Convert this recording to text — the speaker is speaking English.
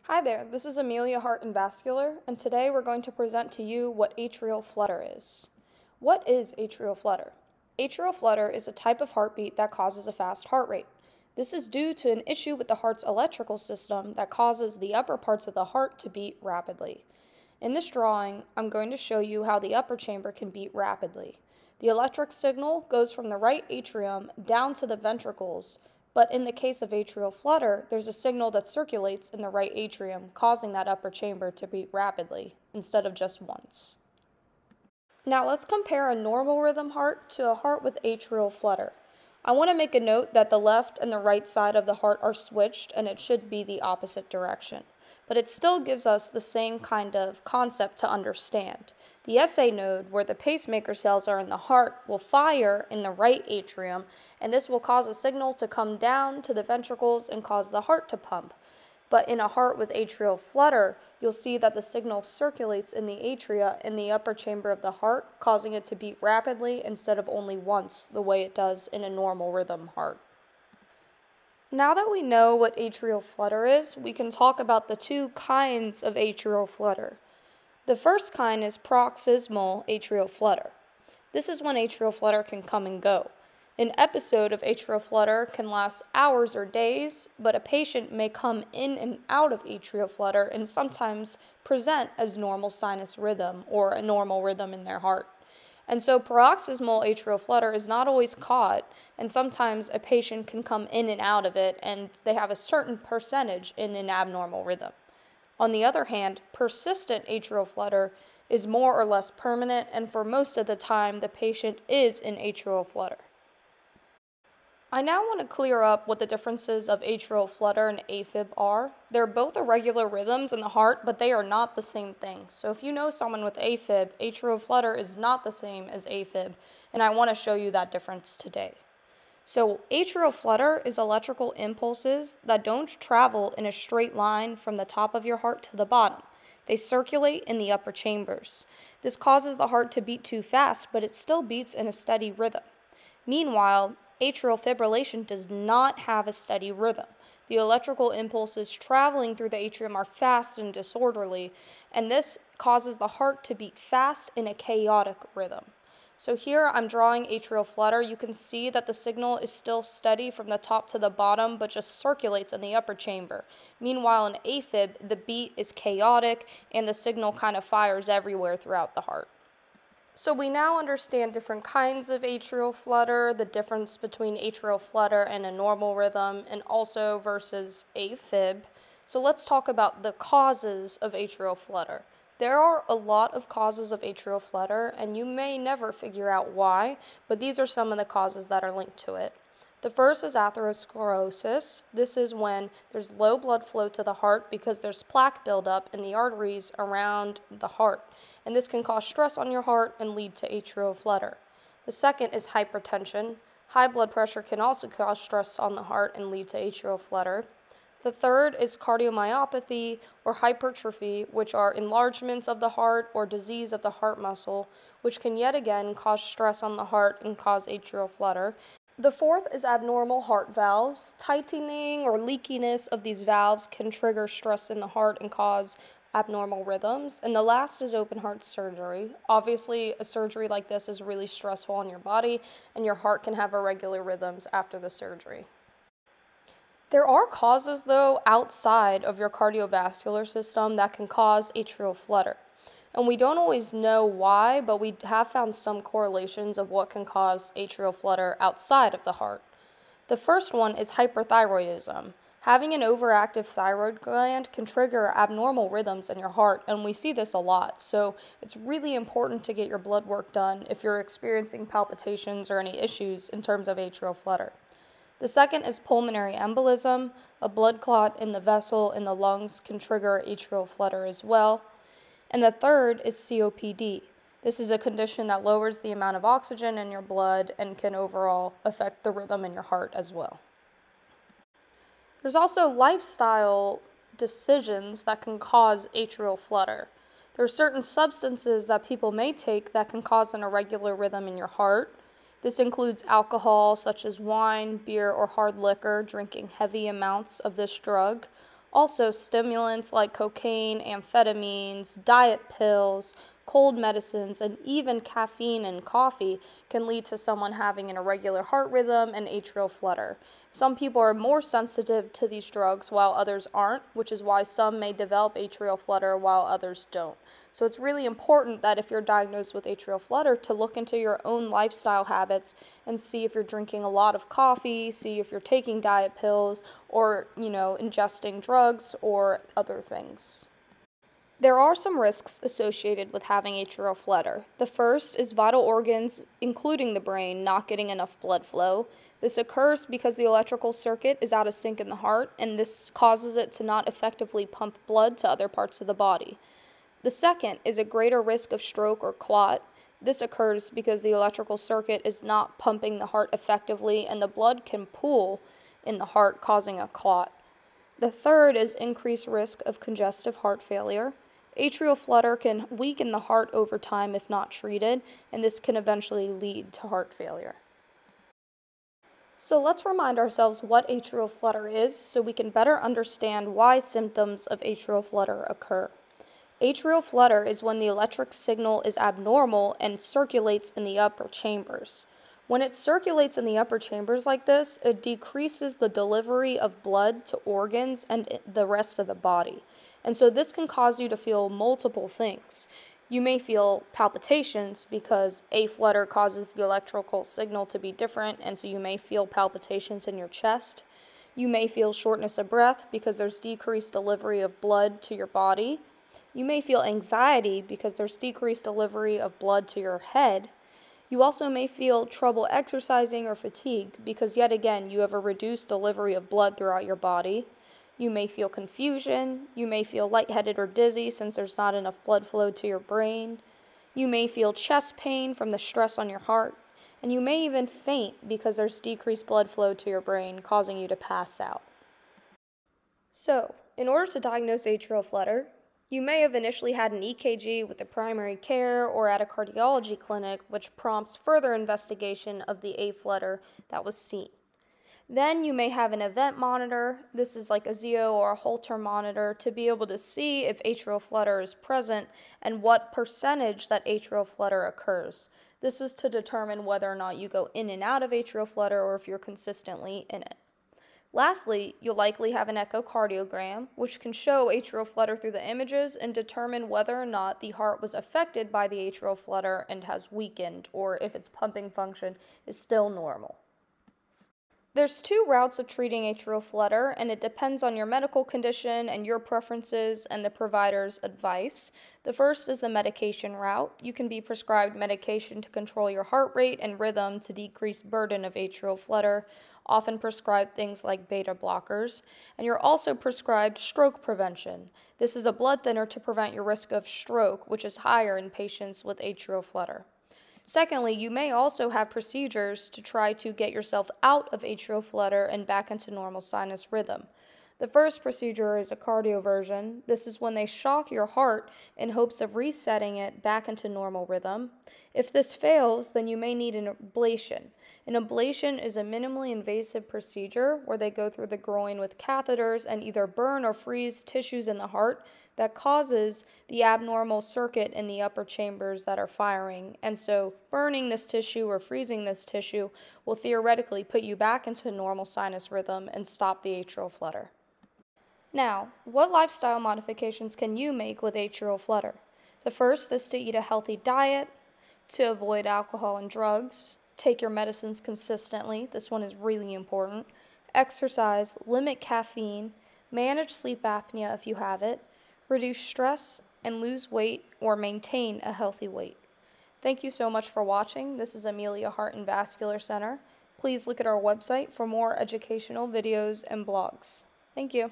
Hi there, this is Amelia Heart and Vascular, and today we're going to present to you what atrial flutter is. What is atrial flutter? Atrial flutter is a type of heartbeat that causes a fast heart rate. This is due to an issue with the heart's electrical system that causes the upper parts of the heart to beat rapidly. In this drawing, I'm going to show you how the upper chamber can beat rapidly. The electric signal goes from the right atrium down to the ventricles, but in the case of atrial flutter, there's a signal that circulates in the right atrium, causing that upper chamber to beat rapidly, instead of just once. Now let's compare a normal rhythm heart to a heart with atrial flutter. I want to make a note that the left and the right side of the heart are switched, and it should be the opposite direction. But it still gives us the same kind of concept to understand. The SA node, where the pacemaker cells are in the heart, will fire in the right atrium, and this will cause a signal to come down to the ventricles and cause the heart to pump. But in a heart with atrial flutter, you'll see that the signal circulates in the atria in the upper chamber of the heart, causing it to beat rapidly instead of only once, the way it does in a normal rhythm heart. Now that we know what atrial flutter is, we can talk about the two kinds of atrial flutter. The first kind is paroxysmal atrial flutter. This is when atrial flutter can come and go. An episode of atrial flutter can last hours or days, but a patient may come in and out of atrial flutter and sometimes present as normal sinus rhythm or a normal rhythm in their heart. And so paroxysmal atrial flutter is not always caught, and sometimes a patient can come in and out of it, and they have a certain percentage in an abnormal rhythm. On the other hand, persistent atrial flutter is more or less permanent, and for most of the time, the patient is in atrial flutter. I now want to clear up what the differences of atrial flutter and AFib are. They're both irregular rhythms in the heart, but they are not the same thing. So if you know someone with AFib, atrial flutter is not the same as AFib, and I want to show you that difference today. So atrial flutter is electrical impulses that don't travel in a straight line from the top of your heart to the bottom. They circulate in the upper chambers. This causes the heart to beat too fast, but it still beats in a steady rhythm. Meanwhile, atrial fibrillation does not have a steady rhythm. The electrical impulses traveling through the atrium are fast and disorderly, and this causes the heart to beat fast in a chaotic rhythm. So here I'm drawing atrial flutter. You can see that the signal is still steady from the top to the bottom, but just circulates in the upper chamber. Meanwhile, in AFib, the beat is chaotic, and the signal kind of fires everywhere throughout the heart. So we now understand different kinds of atrial flutter, the difference between atrial flutter and a normal rhythm, and also versus AFib. So let's talk about the causes of atrial flutter. There are a lot of causes of atrial flutter, and you may never figure out why, but these are some of the causes that are linked to it. The first is atherosclerosis. This is when there's low blood flow to the heart because there's plaque buildup in the arteries around the heart, and this can cause stress on your heart and lead to atrial flutter. The second is hypertension. High blood pressure can also cause stress on the heart and lead to atrial flutter. The third is cardiomyopathy or hypertrophy, which are enlargements of the heart or disease of the heart muscle, which can yet again cause stress on the heart and cause atrial flutter. The fourth is abnormal heart valves. Tightening or leakiness of these valves can trigger stress in the heart and cause abnormal rhythms. And the last is open heart surgery. Obviously, a surgery like this is really stressful on your body, and your heart can have irregular rhythms after the surgery. There are causes, though, outside of your cardiovascular system that can cause atrial flutter. And we don't always know why, but we have found some correlations of what can cause atrial flutter outside of the heart. The first one is hyperthyroidism. Having an overactive thyroid gland can trigger abnormal rhythms in your heart, and we see this a lot. So it's really important to get your blood work done if you're experiencing palpitations or any issues in terms of atrial flutter. The second is pulmonary embolism. A blood clot in the vessel in the lungs can trigger atrial flutter as well. And the third is COPD. This is a condition that lowers the amount of oxygen in your blood and can overall affect the rhythm in your heart as well. There's also lifestyle decisions that can cause atrial flutter. There are certain substances that people may take that can cause an irregular rhythm in your heart. This includes alcohol, such as wine, beer, or hard liquor, drinking heavy amounts of this drug. Also, stimulants like cocaine, amphetamines, diet pills, cold medicines, and even caffeine and coffee can lead to someone having an irregular heart rhythm and atrial flutter. Some people are more sensitive to these drugs while others aren't, which is why some may develop atrial flutter while others don't. So it's really important that if you're diagnosed with atrial flutter to look into your own lifestyle habits and see if you're drinking a lot of coffee, see if you're taking diet pills, or, ingesting drugs or other things. There are some risks associated with having atrial flutter. The first is vital organs, including the brain, not getting enough blood flow. This occurs because the electrical circuit is out of sync in the heart, and this causes it to not effectively pump blood to other parts of the body. The second is a greater risk of stroke or clot. This occurs because the electrical circuit is not pumping the heart effectively, and the blood can pool in the heart, causing a clot. The third is increased risk of congestive heart failure. Atrial flutter can weaken the heart over time if not treated, and this can eventually lead to heart failure. So let's remind ourselves what atrial flutter is so we can better understand why symptoms of atrial flutter occur. Atrial flutter is when the electric signal is abnormal and circulates in the upper chambers. When it circulates in the upper chambers like this, it decreases the delivery of blood to organs and the rest of the body. And so this can cause you to feel multiple things. You may feel palpitations because a flutter causes the electrical signal to be different, and so you may feel palpitations in your chest. You may feel shortness of breath because there's decreased delivery of blood to your body. You may feel anxiety because there's decreased delivery of blood to your head. You also may feel trouble exercising or fatigue because, yet again, you have a reduced delivery of blood throughout your body. You may feel confusion. You may feel lightheaded or dizzy since there's not enough blood flow to your brain. You may feel chest pain from the stress on your heart. And you may even faint because there's decreased blood flow to your brain, causing you to pass out. So, in order to diagnose atrial flutter, you may have initially had an EKG with the primary care or at a cardiology clinic, which prompts further investigation of the A flutter that was seen. Then you may have an event monitor. This is like a Zio or a Holter monitor to be able to see if atrial flutter is present and what percentage that atrial flutter occurs. This is to determine whether or not you go in and out of atrial flutter or if you're consistently in it. Lastly, you'll likely have an echocardiogram, which can show atrial flutter through the images and determine whether or not the heart was affected by the atrial flutter and has weakened, or if its pumping function is still normal. There's two routes of treating atrial flutter, and it depends on your medical condition and your preferences and the provider's advice. The first is the medication route. You can be prescribed medication to control your heart rate and rhythm to decrease burden of atrial flutter, often prescribed things like beta blockers. And you're also prescribed stroke prevention. This is a blood thinner to prevent your risk of stroke, which is higher in patients with atrial flutter. Secondly, you may also have procedures to try to get yourself out of atrial flutter and back into normal sinus rhythm. The first procedure is a cardioversion. This is when they shock your heart in hopes of resetting it back into normal rhythm. If this fails, then you may need an ablation. An ablation is a minimally invasive procedure where they go through the groin with catheters and either burn or freeze tissues in the heart that causes the abnormal circuit in the upper chambers that are firing. And so burning this tissue or freezing this tissue will theoretically put you back into normal sinus rhythm and stop the atrial flutter. Now, what lifestyle modifications can you make with atrial flutter? The first is to eat a healthy diet, to avoid alcohol and drugs, take your medicines consistently. This one is really important. Exercise, limit caffeine, manage sleep apnea if you have it, reduce stress, and lose weight or maintain a healthy weight. Thank you so much for watching. This is Amelia Heart and Vascular Center. Please look at our website for more educational videos and blogs. Thank you.